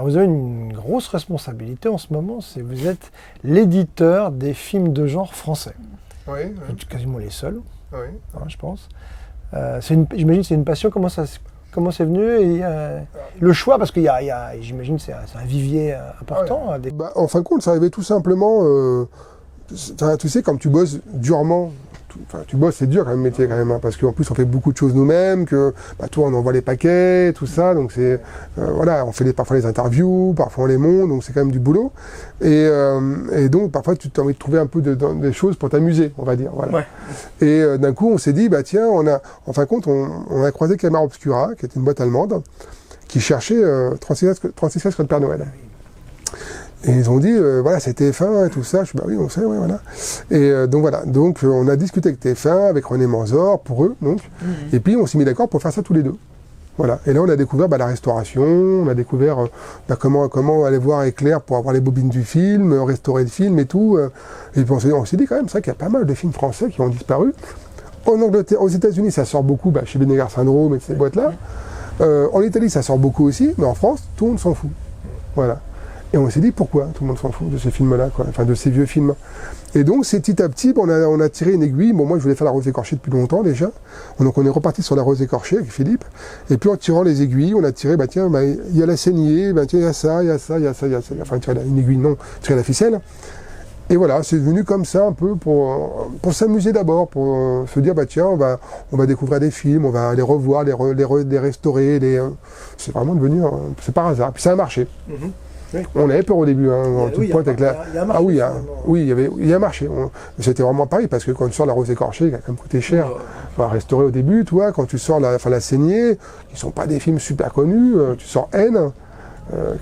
vous avez une grosse responsabilité en ce moment, c'est que vous êtes l'éditeur des films de genre français. Oui. Vous êtes quasiment les seuls, Oui. je pense. J'imagine que c'est une passion, comment c'est venu et, le choix, parce qu'il j'imagine que c'est un vivier important. Ah ouais. En fin de compte, ça arrivait tout simplement, tu sais, comme tu bosses durement, tu bosses, c'est dur quand même, métier quand même, parce qu'en plus on fait beaucoup de choses nous-mêmes, toi on envoie les paquets, tout ça, donc c'est, voilà, on fait parfois les interviews, parfois on les monte, donc c'est quand même du boulot, et donc parfois tu as envie de trouver un peu des choses pour t'amuser, on va dire, voilà. Ouais. Et d'un coup on s'est dit, tiens, en fin de compte, on a croisé Camera Obscura, qui est une boîte allemande, qui cherchait 36 Code Père Noël. Et ils ont dit, voilà, c'est TF1 et tout ça. Je dis, oui, on sait, ouais, voilà. Et donc voilà, on a discuté avec TF1, avec René Manzor, pour eux, donc. Et puis on s'est mis d'accord pour faire ça tous les deux. Voilà. Et là, on a découvert la restauration, on a découvert comment aller voir Éclair pour avoir les bobines du film, restaurer le film et tout. Et puis on s'est dit quand même, c'est vrai qu'il y a pas mal de films français qui ont disparu. En Angleterre, aux États-Unis, ça sort beaucoup, chez Vinegar Syndrome et ces boîtes-là. En Italie, ça sort beaucoup aussi, mais en France, tout le monde s'en fout. Voilà. Et on s'est dit pourquoi tout le monde s'en fout de ces films-là, enfin de ces vieux films. Et donc c'est petit à petit, on a tiré une aiguille. Bon, moi je voulais faire La Rose écorchée depuis longtemps déjà. Donc on est reparti sur La Rose écorchée avec Philippe. Et puis en tirant les aiguilles, on a tiré, il y a la saignée, tiens, il y a ça, il y a ça, il y a ça, il y a ça. Enfin, tirer une aiguille, non, tirer la ficelle. Et voilà, c'est devenu comme ça un peu pour s'amuser d'abord, pour se dire, tiens, on va découvrir des films, on va les revoir, les restaurer. C'est vraiment devenu, c'est par hasard. Puis ça a marché. Oui. On avait peur au début, il y a un marché. C'était vraiment pareil, parce que quand tu sors La Rose écorchée, qui a quand même coûté cher, restaurer au début, quand tu sors la saignée, qui ne sont pas des films super connus, tu sors Haine,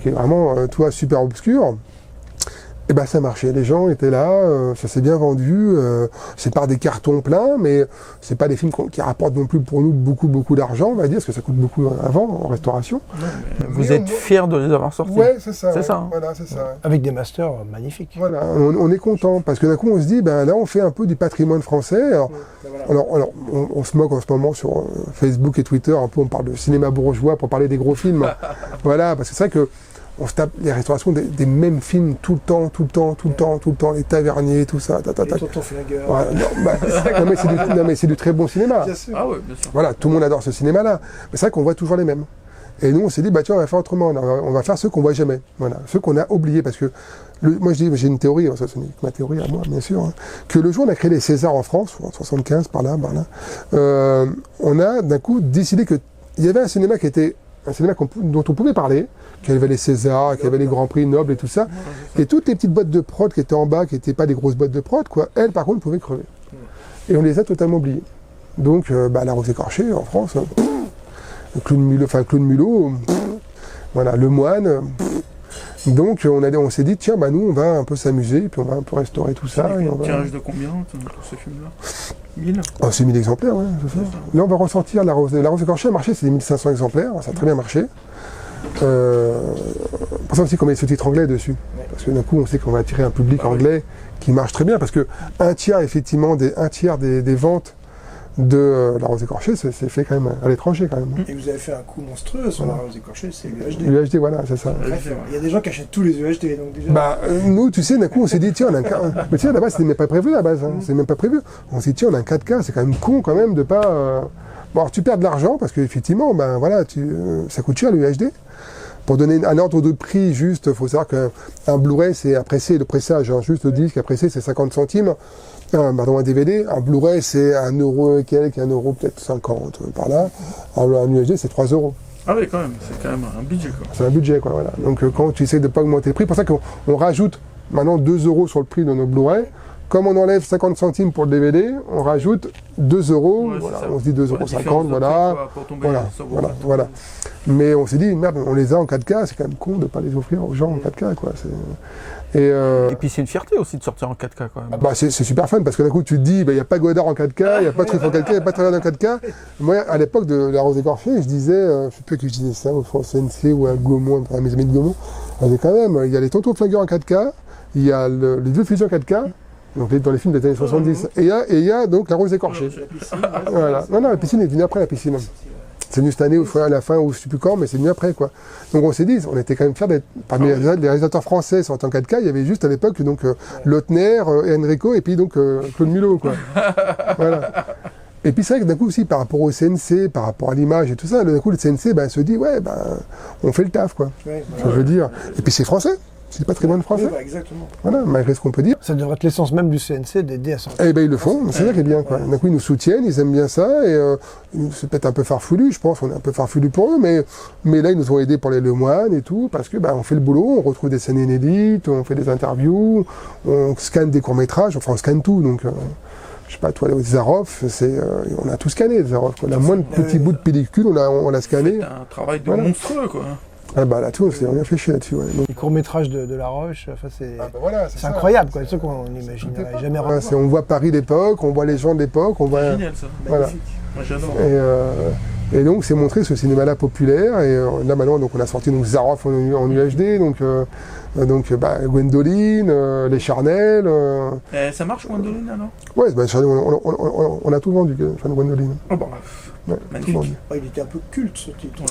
qui est vraiment, super obscur. Et ça marchait, les gens étaient là, ça s'est bien vendu, c'est pas des cartons pleins, mais c'est pas des films qui rapportent non plus pour nous beaucoup d'argent, on va dire, parce que ça coûte beaucoup avant, en restauration. Vous êtes fiers de les avoir sortis? Ouais, c'est ça. C'est ça. Voilà, c'est ça. Avec des masters magnifiques. Voilà, on est content, parce que d'un coup on se dit, là on fait un peu du patrimoine français. Alors on se moque en ce moment sur Facebook et Twitter, un peu on parle de cinéma bourgeois pour parler des gros films. Voilà, parce que c'est vrai que on se tape les restaurations des mêmes films tout le temps, les taverniers, tout ça. Les tontons flingueurs. Voilà, non, mais c'est du très bon cinéma. Bien sûr. Ah ouais, bien sûr. Voilà, tout le monde adore ce cinéma-là. Mais c'est vrai qu'on voit toujours les mêmes. Et nous, on s'est dit, tiens, on va faire autrement. On va faire ceux qu'on voit jamais. Voilà, ceux qu'on a oubliés. Parce que, moi, je dis, j'ai une théorie, ça c'est ma théorie à moi, bien sûr, que le jour où on a créé les Césars en France, en 75, par là, on a d'un coup décidé qu'il y avait un cinéma qui était un cinéma dont on pouvait parler, qui avait les Césars, qui avait les Grands Prix Nobles et tout ça. Et toutes les petites boîtes de prod qui étaient en bas, qui n'étaient pas des grosses boîtes de prod, elles, par contre, pouvaient crever. Et on les a totalement oubliées. Donc, La Rose écorchée, en France, Claude Mulot, voilà, Le Moine. Donc, on s'est dit, tiens, nous, on va un peu s'amuser, puis on va un peu restaurer tout ça. Un tirage de combien, ce film-là 1000 ? C'est 1000 exemplaires, oui, c'est ça. Là, on va ressortir La Rose écorchée a marché, c'est des 1500 exemplaires, ça a très bien marché. Pour ça aussi qu'on met ce titre anglais dessus. Parce que d'un coup, on sait qu'on va attirer un public anglais qui marche très bien, parce que un tiers des ventes de La Rose écorchée, c'est fait quand même à l'étranger quand même. Et vous avez fait un coup monstrueux sur La Rose écorchée, c'est l'UHD. L'UHD, voilà, c'est ça. Il y a des gens qui achètent tous les UHD, donc déjà... nous, tu sais, d'un coup, on s'est dit, tiens, on a un 4K. Mais tu sais, à la base, c'était même pas prévu, à la base. C'est même pas prévu. On s'est dit, tiens, on a un 4K, c'est quand même con, quand même, de pas... Bon, alors, tu perds de l'argent, parce qu'effectivement, ça coûte cher, l'UHD. Pour donner un ordre de prix juste, il faut savoir qu'un Blu-ray, c'est un pressé, le pressage, juste le disque, un pressé, c'est 50 centimes. Un DVD, un Blu-ray, c'est 1€ et quelques, 1€ peut-être 50, par là. Alors, un UHD, c'est 3€. Ah oui, quand même, c'est quand même un budget, quoi. C'est un budget, quoi, voilà. Donc, quand tu essaies de ne pas augmenter le prix, c'est pour ça qu'on rajoute maintenant 2€ sur le prix de nos Blu-ray. Comme on enlève 50 centimes pour le DVD, on rajoute 2€, voilà, on se dit 2,50€, voilà. Mais on s'est dit, merde, on les a en 4K, c'est quand même con de ne pas les offrir aux gens en 4K, quoi. Et puis c'est une fierté aussi de sortir en 4K, quand même. C'est super fun, parce que d'un coup, tu te dis, il n'y a pas Godard en 4K, il n'y a pas Truffaut en 4K, il n'y a pas Truffaut en 4K. Moi, à l'époque de La Rose écorchée, je disais, je ne sais plus qui je disais ça, au France NC ou à Gaumont, à mes amis de Gaumont, on est quand même, il y a les tontons flingueurs en 4K, il y a les vieux fusils en 4K, donc dans les films des années 70, et il y a donc La Rose écorchée. Voilà. Non, la piscine est venue après la piscine. c'est venu cette année, ou à la fin, ou je sais plus quand, mais c'est venu après, quoi. Donc on s'est dit, on était quand même fiers d'être parmi les réalisateurs français sur en 4K. Il y avait juste à l'époque donc Lautner, et Enrico, et puis donc Claude Mulot, quoi. Voilà. Et puis c'est vrai que d'un coup aussi, par rapport au CNC, par rapport à l'image et tout ça, d'un coup le CNC se dit, ouais, on fait le taf, quoi. Ouais, je veux dire. Et puis c'est français. C'est pas très loin de français. Oui, exactement. Voilà, malgré ce qu'on peut dire. Ça devrait être l'essence même du CNC d'aider à sortir. Eh ben ils le font, c'est ça qui est bien, quoi. D'un coup ils nous soutiennent, ils aiment bien ça, et c'est peut-être un peu farfelu, je pense, on est un peu farfelu pour eux, mais là ils nous ont aidés pour les Lemoine et tout, parce que on fait le boulot, on retrouve des scènes inédites, on fait des interviews, on scanne des courts-métrages, enfin on scanne tout, donc je sais pas, toi, les Zaroff, on a tout scanné, les Zaroff, quoi. La moindre petit bout de pellicule, on l'a scanné. C'est un travail de monstrueux, quoi. Ah là tout, on a réfléchi là-dessus, ouais. Donc, les courts-métrages de La Roche, c'est c'est incroyable, quoi. C'est ça qu'on n'imaginerait jamais revoir. On voit Paris d'époque, on voit les gens de l'époque, on voit... C'est génial, ça. Voilà. Magnifique. Moi, j'adore. Et donc c'est montré ce cinéma-là populaire, et là maintenant donc on a sorti donc Zaroff en UHD, donc Gwendoline, les Charnel. Ça marche Gwendoline alors? Ouais, on a tout vendu, enfin Gwendoline. Oh bon, ouais, magnifique. Il était un peu culte ce titre.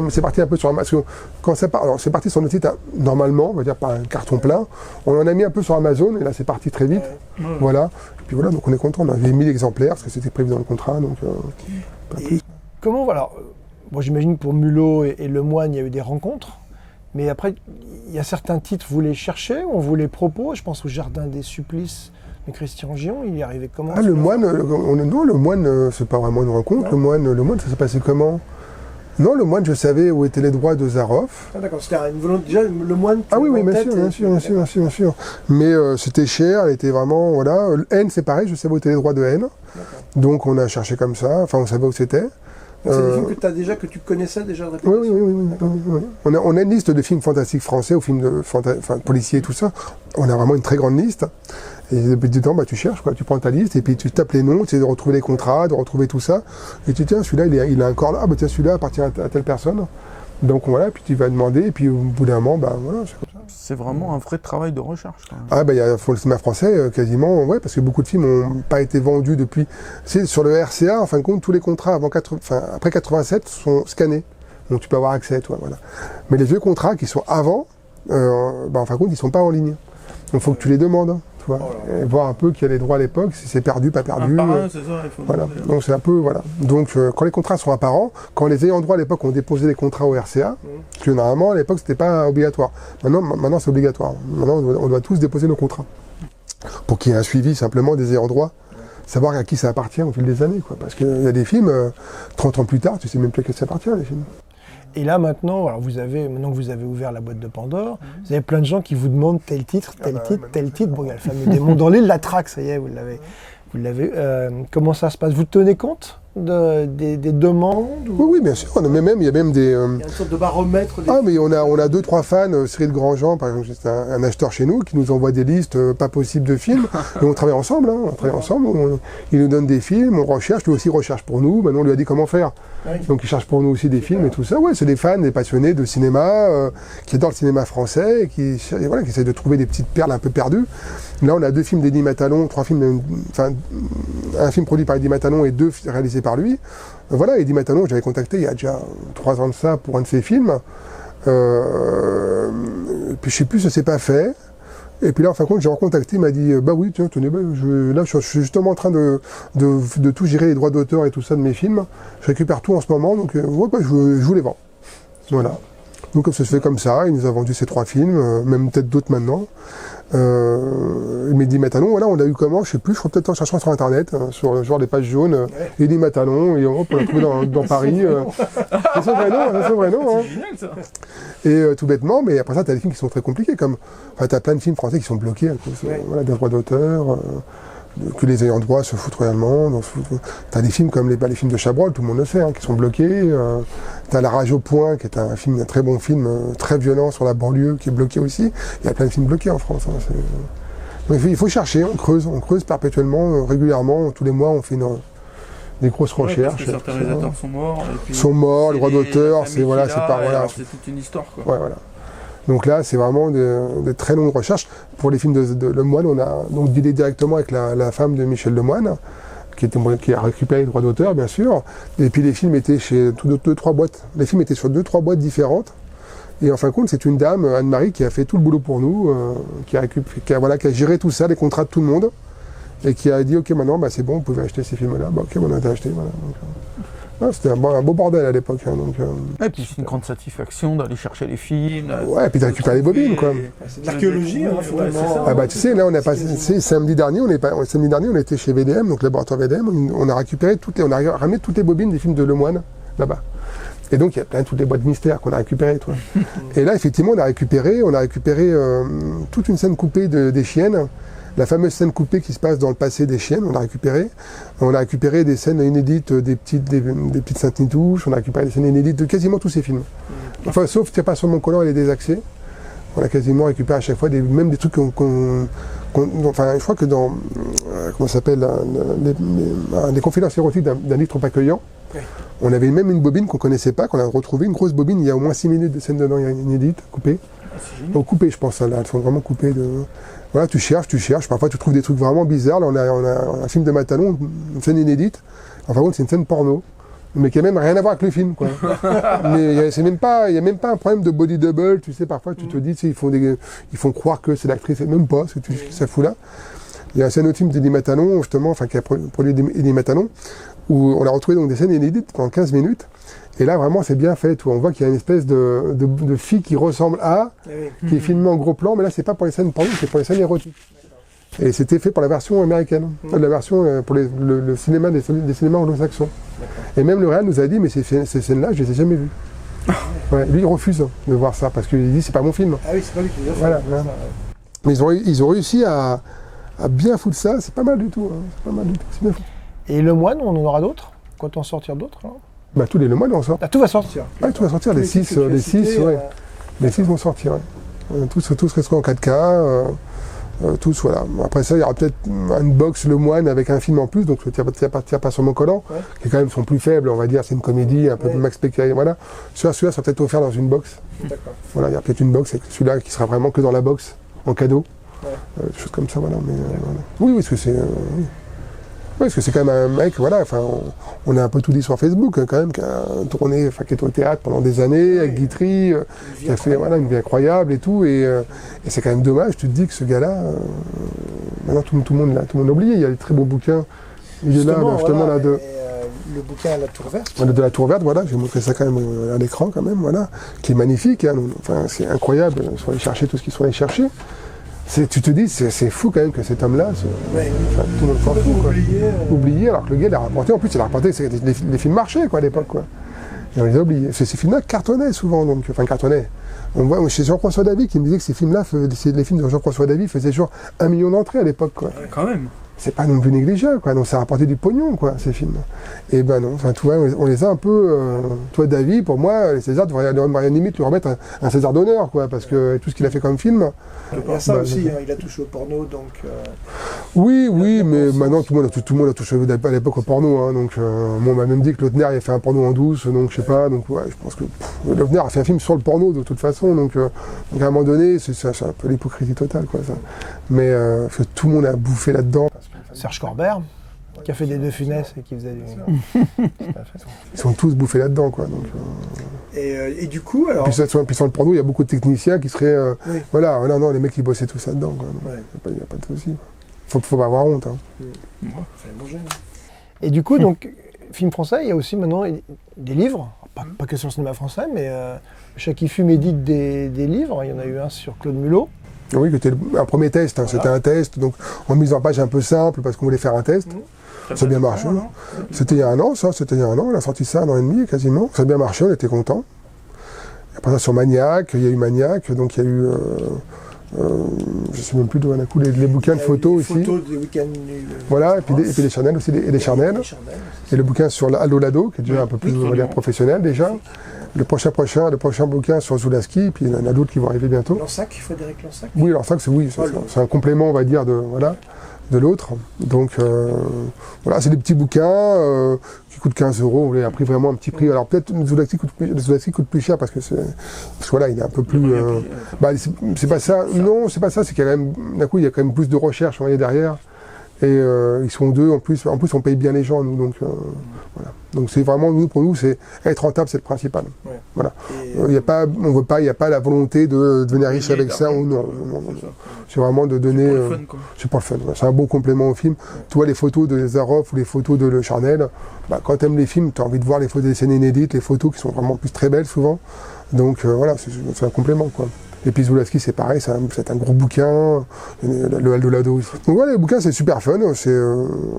C'est parti un peu sur parce que quand ça part, alors c'est parti sur notre site normalement, on va dire pas un carton plein. On en a mis un peu sur Amazon et là c'est parti très vite. Ouais. Voilà. Et puis voilà, donc on est content, on avait 1000 exemplaires parce que c'était prévu dans le contrat, donc pas plus. Comment voilà, bon, j'imagine que pour Mulot et Lemoine, il y a eu des rencontres, mais après il y a certains titres, vous les cherchez, on vous les propose. Je pense au Jardin des Supplices de Christian Gion, il y arrivait comment? Ah, le Moine, non, le Moine, c'est pas vraiment une rencontre. Non. Le Moine, ça s'est passé comment? Non, le Moine, je savais où étaient les droits de Zaroff. Ah d'accord, c'était une volonté. Déjà, le Moine. Ah oui, bien sûr. Mais c'était cher, elle était vraiment, voilà. N, c'est pareil, je savais où étaient les droits de N. Donc on a cherché comme ça, enfin on savait où c'était. C'est des films que tu connaissais déjà de Oui. On a une liste de films fantastiques français, ou films de policiers et tout ça. On a vraiment une très grande liste. Et depuis du temps, tu cherches, quoi. Tu prends ta liste et puis tu tapes les noms, tu essaies de retrouver les contrats, de retrouver tout ça. Et tu dis, tiens, celui-là, il est encore là. Ah, tiens, celui-là appartient à telle personne. Donc voilà, puis tu vas demander, et puis au bout d'un moment, voilà, c'est comme ça. C'est vraiment un vrai travail de recherche. Ah, il y a le cinéma français, quasiment, ouais, parce que beaucoup de films n'ont pas été vendus depuis. C'est sur le RCA, en fin de compte, tous les contrats après 87 sont scannés. Donc tu peux avoir accès, toi, voilà. Mais les vieux contrats qui sont avant, en fin de compte, ils sont pas en ligne. Donc il faut que tu les demandes. Tu vois, et voir un peu qui a les droits à l'époque, si c'est perdu, pas perdu. C'est ça, il faut voilà. Donc c'est un peu, voilà. Donc quand les contrats sont apparents, quand les ayants droit à l'époque ont déposé des contrats au RCA, parce que normalement à l'époque c'était pas obligatoire. Maintenant c'est obligatoire. Maintenant on doit tous déposer nos contrats. Pour qu'il y ait un suivi simplement des ayants droit, savoir à qui ça appartient au fil des années, quoi. Parce qu'il y a des films, 30 ans plus tard, tu sais même plus à qui ça appartient, les films. Et là maintenant, alors maintenant que vous avez ouvert la boîte de Pandore, vous avez plein de gens qui vous demandent tel titre. Bon, il y a le fameux démon dans l'île, la traque, ça y est, vous l'avez. Comment ça se passe? Vous tenez compte des demandes? Oui, bien sûr. Il y a même des. Il y a une sorte de baromètre. Mais on a 2-3 fans, Cyril Grandjean, par exemple, c'est un acheteur chez nous, qui nous envoie des listes pas possibles de films. Et on travaille ensemble, il nous donne des films, on recherche, lui aussi recherche pour nous. Maintenant, on lui a dit comment faire. Oui. Donc il cherche pour nous aussi des films et tout ça. Ouais, c'est des fans, des passionnés de cinéma, qui adorent le cinéma français, et qui essayent de trouver des petites perles un peu perdues. Là, on a 2 films d'Eddie Matalon, 3 films, un film produit par Eddie Matalon et 2 réalisés par lui. Voilà, Eddie Matalon, j'avais contacté il y a déjà 3 ans de ça pour un de ses films. Puis je sais plus, ça s'est pas fait. Et puis là, en fin de compte, j'ai recontacté, il m'a dit, bah oui, tiens, tenez, là, je suis justement en train de tout gérer les droits d'auteur et tout ça de mes films. Je récupère tout en ce moment, donc je vous les vends. Voilà. Donc ça se fait comme ça, il nous a vendu ces 3 films, même peut-être d'autres maintenant. Eddie Matalon, voilà, on l'a eu comment, je sais plus, je crois peut-être en cherchant sur internet, sur genre les pages jaunes, Eddie Matalon, et hop, on l'a trouvé dans Paris. C'est son vrai nom, hein. C'est génial ça. Et tout bêtement, mais après ça, t'as des films qui sont très compliqués, comme, t'as plein de films français qui sont bloqués à cause des droits d'auteur, que les ayants droit se foutent réellement. T'as des films comme les films de Chabrol, tout le monde le sait, qui sont bloqués. T'as La Rage au Point, qui est un très bon film, très violent sur la banlieue, qui est bloqué aussi. Il y a plein de films bloqués en France. Donc, il faut chercher, on creuse perpétuellement, régulièrement, tous les mois, on fait des grosses recherches. Parce que certains réalisateurs sont morts. Le droit d'auteur, c'est toute une histoire, quoi. Ouais, voilà. Donc là, c'est vraiment de très longues recherches. Pour les films de Lemoine, on a donc dealé directement avec la femme de Michel Lemoine. qui a récupéré les droits d'auteur, bien sûr. Et puis les films étaient chez deux, trois boîtes. Les films étaient sur 2-3 boîtes différentes. Et en fin de compte, c'est une dame, Anne-Marie, qui a fait tout le boulot pour nous, qui a géré tout ça, les contrats de tout le monde, et qui a dit ok, maintenant c'est bon, vous pouvez acheter ces films-là. Bah, ok, on a acheté. Voilà. Donc, c'était un beau bordel à l'époque. Hein, et puis c'est une grande satisfaction d'aller chercher les films. Ouais, et puis de récupérer les bobines, quoi. C'est de l'archéologie, finalement. Ah bah tu sais, là on a passé samedi dernier, on était chez VDM, donc laboratoire VDM, on a récupéré on a ramené toutes les bobines des films de Lemoine là-bas. Et donc il y a plein de toutes les boîtes mystères qu'on a récupérées, toi. Et là effectivement on a récupéré toute une scène coupée des chiennes. La fameuse scène coupée qui se passe dans le passé des chiennes, on a récupéré des scènes inédites, des petites Sainte-Nitouche, on a récupéré des scènes inédites de quasiment tous ces films. Enfin, sauf Tire pas sur mon collant et les désaxés. On a quasiment récupéré à chaque fois même des trucs enfin, je crois que dans, comment ça s'appelle, les confidences érotiques d'un livre trop accueillant, on avait même une bobine qu'on connaissait pas, qu'on a retrouvé, une grosse bobine, il y a au moins 6 minutes de scène dedans inédite, coupée. Donc coupées, je pense, là, elles sont vraiment coupées de... Voilà, tu cherches, parfois tu trouves des trucs vraiment bizarres. Là, on a un film de Matalon, une scène inédite. Enfin, c'est une scène porno, mais qui n'a même rien à voir avec le film, quoi. Mais il n'y a même pas un problème de body double, tu sais, parfois tu te dis, ils font croire que c'est l'actrice, même pas, ce que ça fout là. Il y a un autre film d'Eddie Matalon, justement, qui a produit Eddie Matalon, où on a retrouvé donc des scènes inédites pendant 15 minutes. Et là, vraiment, c'est bien fait. On voit qu'il y a une espèce de fille qui ressemble à, qui est filmée en gros plan, mais là, c'est pas pour les scènes porno, c'est pour les scènes érotiques. Et c'était fait pour la version américaine, la version pour le cinéma des cinémas anglo-saxons. Et même le réal nous a dit, mais ces scènes-là, je les ai jamais vues. Ouais, lui, il refuse de voir ça, parce qu'il dit, c'est pas mon film. Ah oui, c'est pas lui qui l'a fait. Voilà. Mais ils ont réussi à bien foutre ça, c'est pas mal du tout. Hein. C'est pas mal du tout, c'est bien foutu. Et Le Moine, on en aura d'autres? Quand on sortir d'autres, alors? Bah, tous les Le Moine, on sort. Ah, tout va sortir. Ouais, tout va sortir, les 6, ouais. Les 6 vont sortir, ouais. Tous resteront en 4K, tous, voilà. Après ça, il y aura peut-être une box Le Moine avec un film en plus, donc Tire pas sur mon collant, qui quand même sont plus faibles, on va dire, c'est une comédie, un peu de Max Pécaille, voilà. Celui-là sera peut-être offert dans une box. D'accord. Voilà, il y a peut-être une box avec celui-là qui sera vraiment que dans la box, en cadeau. Des choses comme ça, voilà. Mais, voilà. Oui, parce que c'est... Oui, parce que c'est quand même un mec, voilà, enfin, on a un peu tout dit sur Facebook, hein, quand même, qui a tourné, enfin, qui est au théâtre pendant des années, avec Guitry, qui a fait une vie incroyable et tout, et c'est quand même dommage, tu te dis que ce gars-là, maintenant tout le monde l'a oublié, il y a des très beaux bouquins, il est là, justement, là, de... Le bouquin à la Tour Verte. De la Tour Verte, voilà, j'ai montré ça quand même à l'écran, quand même, voilà, qui est magnifique, hein, enfin, c'est incroyable, ils sont allés chercher tout ce qu'ils sont allés chercher. Tu te dis, c'est fou quand même que cet homme-là, tout le monde s'en fout, quoi. Oublié, alors que le gars, il a rapporté, en plus, il a rapporté, les films marchaient, quoi, à l'époque, quoi. Et on les a oubliés. Ces films-là cartonnaient souvent, donc, enfin, cartonnaient. On voit chez Jean-François Davy qui me disait que ces films-là, les films de Jean-François Davy faisaient toujours 1 million d'entrées à l'époque, quoi. Ouais, quand même. C'est pas non plus négligeable, quoi. Donc ça a rapporté du pognon, quoi, ces films. Et ben non, enfin, tu vois, on les a un peu... toi, Davy, pour moi, les Césars devraient limite lui remettre un César d'honneur, quoi, parce que tout ce qu'il a fait comme film... Il y a ça aussi, hein, il a touché au porno, donc... Oui, mais maintenant, tout le monde a touché à l'époque au porno, hein, donc... on m'a même dit que Lautner, il a fait un porno en douce, donc je sais pas, donc ouais, je pense que... Lautner a fait un film sur le porno, de toute façon, donc à un moment donné, c'est un peu l'hypocrisie totale, quoi, ça. Mais que tout le monde a bouffé là-dedans. Serge Corbert, qui a fait des Deux Funès et qui faisait du... Ils sont tous bouffés là-dedans, quoi. Donc, et du coup, alors... Puis sur le porno, il y a beaucoup de techniciens qui seraient... Voilà, non, les mecs qui bossaient tous là-dedans, quoi. Il n'y a pas de souci. Faut pas avoir honte, hein. Et du coup, donc, film français, il y a aussi maintenant des livres, pas que sur le cinéma français, mais chaque IFUM édite des livres. Il y en a eu un sur Claude Mulot. Oui, c'était un premier test, hein. C'était un test, donc en mise en page un peu simple, parce qu'on voulait faire un test. Ça a bien marché. C'était il y a un an, on a sorti ça 1 an et demi quasiment. Ça a bien marché, on était contents. Après ça, sur Maniac, il y a eu Maniac, donc il y a eu... je ne sais même plus d'où d'un coup, les bouquins de photos aussi. Photos des week-ends. Voilà, et puis les Charnel aussi, et les Charnel. Et le bouquin sur Aldo Lado, qui est déjà un peu plus, on va dire, professionnel déjà. Le prochain bouquin sur Zulaski, et puis il y en a d'autres qui vont arriver bientôt. Lansac, Frédéric Lansac. Oui, Lansac, c'est un complément, on va dire, de l'autre. Donc voilà, c'est des petits bouquins qui coûtent 15 €. On les a pris vraiment un petit prix. Alors peut-être Zulaski coûte plus cher parce que voilà, il est un peu plus. C'est pas ça. Non, c'est pas ça. C'est qu'il y a quand même, d'un coup, il y a quand même plus de recherche, on va dire, derrière. Et ils sont deux, en plus on paye bien les gens, nous, donc voilà. Donc c'est vraiment, pour nous, c'est être rentable, c'est le principal. Ouais. Voilà. Il n'y a pas la volonté de devenir riche avec ça, ou non. C'est vraiment de donner... C'est pour le fun, c'est un bon complément au film. Ouais. Tu vois les photos de Zaroff ou les photos de Le Charnel, quand tu aimes les films, tu as envie de voir les photos des scènes inédites, les photos qui sont vraiment plus très belles souvent. Donc voilà, c'est un complément, quoi. Et puis Zulawski, c'est pareil, c'est un gros bouquin, le Aldolado. Donc voilà, les bouquins, c'est super fun.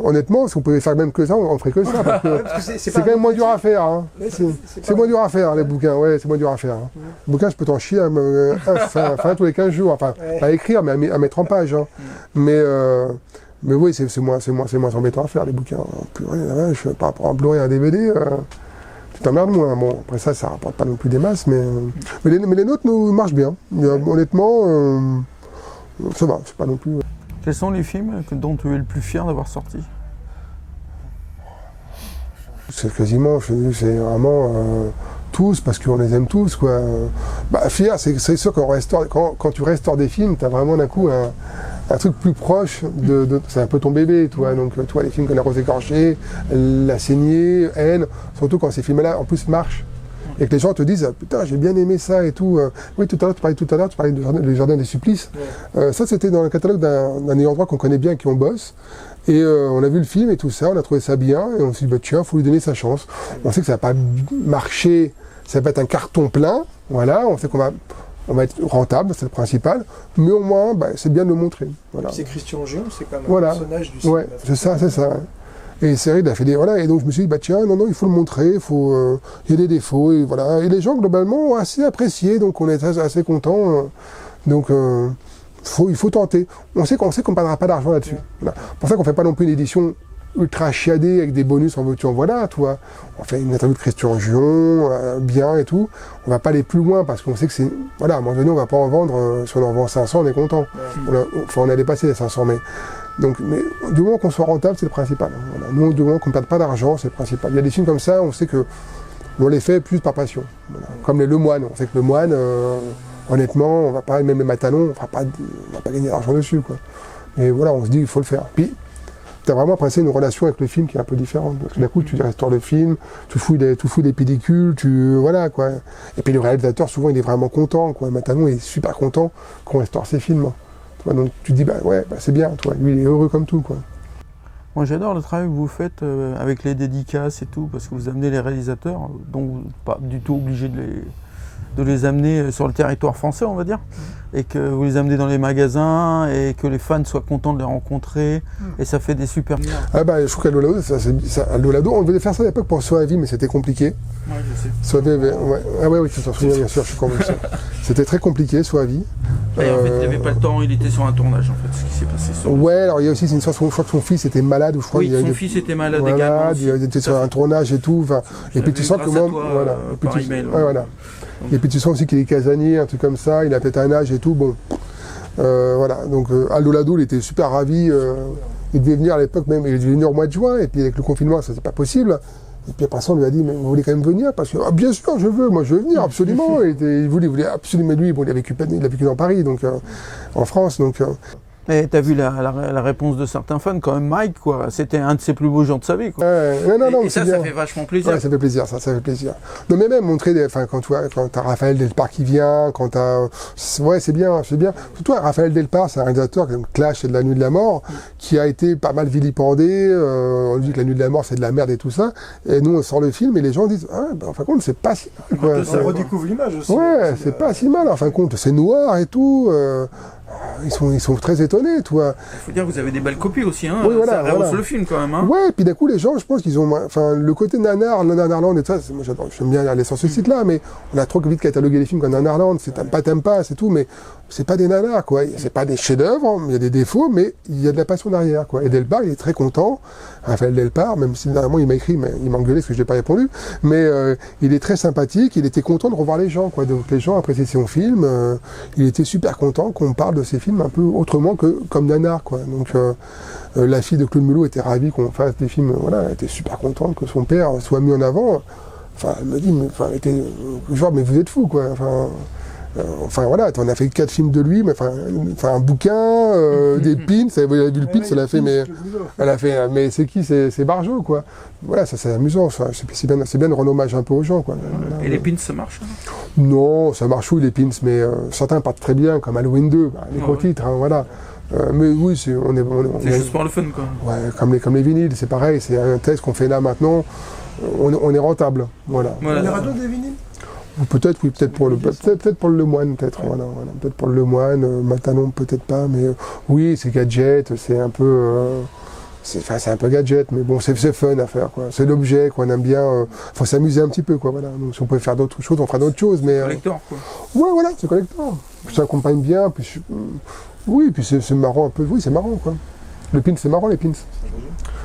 Honnêtement, si on pouvait faire même que ça, on ferait que ça. Parce que c'est quand même moins dur à faire. Hein. C'est moins dur à faire, les bouquins. Ouais, c'est moins dur à faire. Hein. Le bouquin, je peux t'en chier enfin, tous les 15 jours. Enfin, pas à écrire, mais à mettre en page. Hein. Mais oui, c'est moins embêtant à faire, les bouquins. Par rapport à un Blu-ray et un DVD... Tu t'emmerdes moins. Bon, après ça rapporte pas non plus des masses, mais les nôtres nous marchent bien. Honnêtement, ça va, c'est pas non plus... Quels sont les films dont tu es le plus fier d'avoir sorti? C'est quasiment, c'est vraiment tous, parce qu'on les aime tous, quoi. Fier, c'est sûr quand tu restaures des films, t'as vraiment d'un coup un truc plus proche c'est un peu ton bébé, toi. Donc, tu vois, les films comme La Rose écorchée, La Saignée, Haine, surtout quand ces films-là, en plus, marchent. Et que les gens te disent, putain, j'ai bien aimé ça et tout. Oui, tu parlais du Jardin des Supplices. Ouais. Ça, c'était dans le catalogue d'un ayant droit qu'on connaît bien, qui on bosse. Et on a vu le film et tout ça, on a trouvé ça bien, et on s'est dit, tiens, faut lui donner sa chance. On sait que ça va pas marcher, ça va pas être un carton plein, voilà, on sait qu'on va être rentable, c'est le principal, mais au moins, c'est bien de le montrer. Voilà. C'est Christian Gion, c'est quand même un personnage du cinéma. Ouais, c'est ça. Et c'est vrai, il a fait et donc je me suis dit, tiens, non, il faut le montrer, il y a des défauts, et voilà. Et les gens, globalement, ont assez apprécié, donc on est assez contents. Donc, il faut tenter. On sait qu'on ne perdra pas d'argent là-dessus. Voilà. C'est pour ça qu'on ne fait pas non plus une édition ultra chiadée avec des bonus en veux-tu en voilà, toi. On fait une interview de Christian Gion, bien et tout. On va pas aller plus loin parce qu'on sait que c'est... Voilà, à un moment donné, on va pas en vendre. Si on en vend 500, on est content. On a dépassé les 500, mais du moment qu'on soit rentable, c'est le principal. Voilà. Nous, du moment qu'on ne perde pas d'argent, c'est le principal. Il y a des films comme ça, on sait que on les fait plus par passion. Voilà. Comme Le Moine. On sait que Le Moine, honnêtement, on va pas, même les Matalons, on va pas gagner d'argent dessus, quoi. Et voilà, on se dit qu'il faut le faire. Puis, tu as vraiment passé une relation avec le film qui est un peu différente. Parce que d'un coup, tu restaures le film, tu fouilles des pellicules, voilà, quoi. Et puis le réalisateur, souvent, il est vraiment content, quoi. Matalon est super content qu'on restaure ses films. Donc tu te dis, c'est bien, toi. Lui, il est heureux comme tout, quoi. Moi, j'adore le travail que vous faites avec les dédicaces et tout, parce que vous amenez les réalisateurs, donc vous n'êtes pas du tout obligé de les amener sur le territoire français, on va dire, et que vous les amenez dans les magasins, et que les fans soient contents de les rencontrer, et ça fait des super... je trouve qu'Aldolado, on devait faire ça à l'époque pour Soavi, mais c'était compliqué. Ouais, je sais. Soavi, oui, tu t'en souviens, bien sûr, je suis convaincu. C'était très compliqué, Soavi. En fait, il n'avait pas le temps, il était sur un tournage, en fait, ce qui s'est passé. Ouais, alors il y a aussi une histoire, je crois que son fils était malade, ou je crois son fils était malade également. Il était sur un tournage et tout, et puis tu sens comment... Voilà. Voilà. Et puis tu sens aussi qu'il est casanier, un truc comme ça, il a peut-être un âge et tout, bon. Voilà, donc Aldolado, il était super ravi, il devait venir à l'époque même, il devait venir au mois de juin, et puis avec le confinement, ça c'est pas possible. Et puis après ça, on lui a dit, mais vous voulez quand même venir? Parce que, bien sûr, je veux venir, absolument. Il voulait absolument, lui, il a vécu dans Paris, donc en France, donc... Et t'as vu la réponse de certains fans, quand même, Mike, quoi. C'était un de ses plus beaux jours de sa vie, quoi. Non, et ça fait vachement plaisir. Ouais, ça fait plaisir, ça fait plaisir. Non, mais même montrer, quand t'as Raphaël Delpar qui vient, quand t'as... Ouais, c'est bien. Surtout, Raphaël Delpar, c'est un réalisateur comme Clash et de la Nuit de la Mort, qui a été pas mal vilipendé. On dit que la Nuit de la Mort, c'est de la merde et tout ça. Et nous, on sort le film et les gens disent, en fin de compte, c'est pas si mal, quoi. On redécouvre l'image aussi. Ouais, c'est pas si mal, en fin de compte. C'est noir et tout. Ils sont très étonnés, toi. Il faut dire que vous avez des belles copies aussi, hein. Oui, voilà, ça rehausse le film quand même, hein. Ouais, et puis d'un coup, les gens, je pense qu'ils ont... Enfin, le côté Nanarland et tout ça, moi j'aime bien aller sur ce site-là, mais on a trop vite catalogué les films comme Nanarland, c'est t'aimes pas, c'est tout, mais c'est pas des nanars, quoi. C'est pas des chefs-d'œuvre, il y a des défauts, mais il y a de la passion derrière, quoi. Et Delpar, il est très content. Raphaël Delpar, même si dernièrement il m'a écrit, mais il m'a engueulé parce que je n'ai pas répondu, mais il est très sympathique, il était content de revoir les gens, quoi. Donc les gens appréciaient son film, il était super content qu'on parle de ses films un peu autrement que comme nanar, quoi. Donc la fille de Claude Melot était ravie qu'on fasse des films, voilà, elle était super contente que son père soit mis en avant. Enfin, elle me dit, mais, elle était genre, mais vous êtes fou, quoi. Enfin, Enfin voilà, on a fait 4 films de lui, mais un bouquin, des pins, vous avez vu le pins, elle a fait, mais c'est qui? C'est Barjot, quoi. Voilà, ça c'est amusant, c'est bien de rendre hommage un peu aux gens, quoi. Et les pins, ça marche? Non, ça marche où les pins, mais certains partent très bien, comme Halloween 2, les gros titres, hein, voilà. Mais oui, c'est juste pour le fun, quoi. Ouais, comme les vinyles, c'est pareil, c'est un test qu'on fait là maintenant, on est rentable, voilà. On est rentable des vinyles? Peut-être, oui, peut-être pour le Lemoine, peut-être, voilà, peut-être pour le Lemoine, Matalon, peut-être pas, mais oui, c'est gadget, c'est un peu, c'est un peu gadget, mais bon, c'est fun à faire, quoi. C'est l'objet qu'on aime bien, faut s'amuser un petit peu, quoi, voilà. Donc si on peut faire d'autres choses, on fera d'autres choses, mais. Collector, quoi. Ouais, voilà, c'est collector. Ça accompagne bien, puis oui, puis c'est marrant un peu, oui, c'est marrant, quoi. Le pin, c'est marrant, les pins.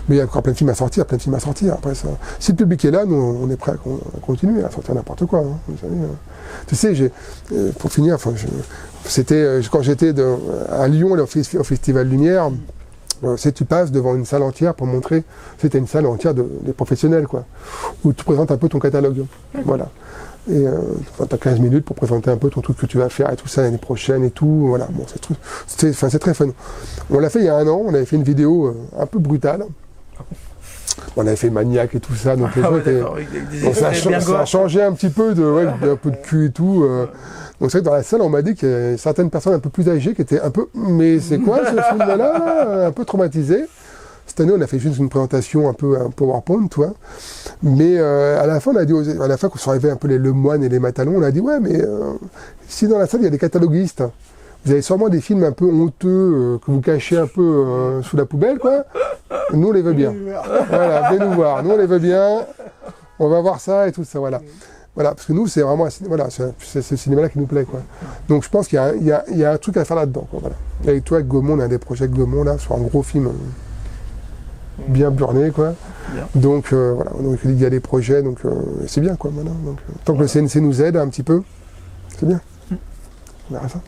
Mais il y a encore plein de films à sortir, Après, ça... Si le public est là, nous, on est prêt à continuer à sortir n'importe quoi. Hein. Vous savez, tu sais, pour finir, c'était quand j'étais à Lyon, au Festival Lumière, tu passes devant une salle entière pour montrer, c'était une salle entière des professionnels, quoi, où tu présentes un peu ton catalogue. Voilà. Et tu as 15 minutes pour présenter un peu ton truc que tu vas faire et tout ça l'année prochaine et tout. Voilà, bon, c'est très fun. On l'a fait il y a 1 an, on avait fait une vidéo un peu brutale. On avait fait Maniac et tout ça, donc les gens étaient... Donc ça a changé un petit peu un peu de cul et tout. Donc c'est vrai que dans la salle, on m'a dit qu'il y a certaines personnes un peu plus âgées qui étaient un peu... Mais c'est quoi ce film-là? Un peu traumatisées. Cette année, on a fait juste une présentation un peu un PowerPoint, tu vois. Mais à la fin, quand on sont arrivés un peu les Lemoine et les Matalon, on a dit, ouais, mais si dans la salle, il y a des cataloguistes, vous avez sûrement des films un peu honteux que vous cachez un peu sous la poubelle, quoi. Nous, on les veut bien. Voilà, venez nous voir. Nous, on les veut bien. On va voir ça et tout ça, voilà. Voilà, parce que nous, c'est vraiment c'est ce cinéma-là qui nous plaît, quoi. Donc, je pense qu'il y a un truc à faire là-dedans, quoi, voilà. Et avec toi, avec Gaumont, on a des projets avec Gaumont, là, sur un gros film bien burné, quoi. Bien. Donc, voilà. Donc, il y a des projets, donc c'est bien, quoi, voilà. Donc, tant que le CNC nous aide un petit peu, c'est bien. On verra ça.